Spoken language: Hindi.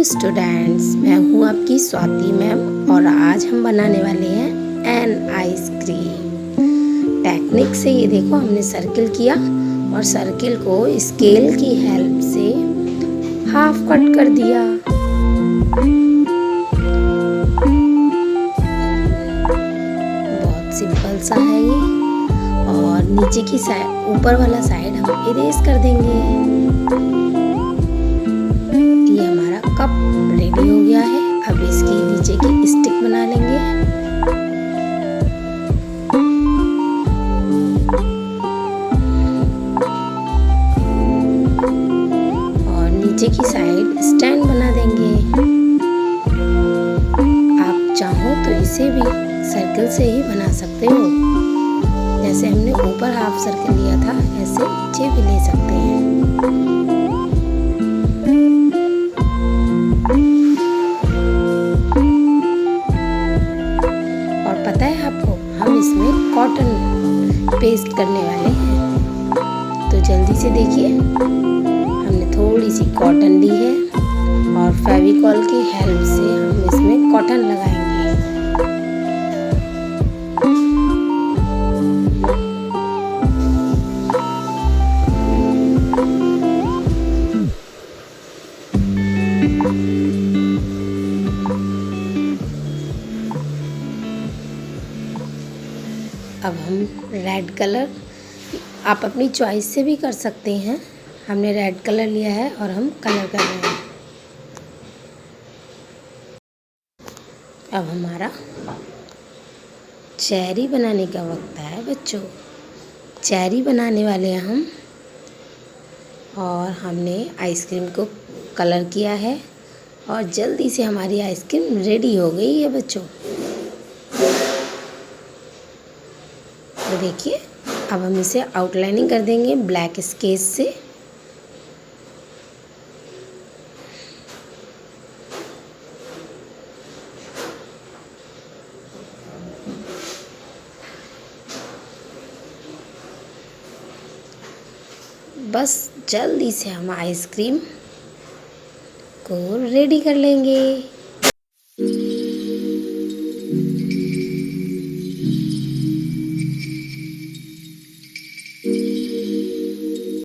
स्टूडेंट्स, मैं हूँ आपकी स्वाति मैम और आज हम बनाने वाले हैं एन आइसक्रीम। टेक्निक से ये देखो, हमने सर्किल किया और सर्किल को स्केल की हेल्प से हाफ कट कर दिया। बहुत सिंपल सा है ये। और नीचे की साइड, ऊपर वाला साइड हम इरेज कर देंगे। ये हमारा कप रेडी हो गया है। अब इसकी नीचे की स्टिक बना लेंगे। और नीचे की साइड स्टैंड बना देंगे। आप चाहो तो इसे भी सर्कल से ही बना सकते हो। जैसे हमने ऊपर हाफ सर्कल लिया था, ऐसे नीचे भी ले सकते हैं। और पता है आपको, हम इसमें कॉटन पेस्ट करने वाले हैं। तो जल्दी से देखिए, हमने थोड़ी सी कॉटन ली है और फेविकॉल की हेल्प से हम इसमें कॉटन लगाएंगे। अब हम रेड कलर, आप अपनी चॉइस से भी कर सकते हैं। हमने रेड कलर लिया है और हम कलर कर रहे हैं। अब हमारा चेरी बनाने का वक्त है बच्चों। चेरी बनाने वाले हैं हम। और हमने आइसक्रीम को कलर किया है और जल्दी से हमारी आइसक्रीम रेडी हो गई है बच्चों। तो देखिए, अब हम इसे आउटलाइनिंग कर देंगे ब्लैक स्केच से। बस जल्दी से हम आइसक्रीम को रेडी कर लेंगे।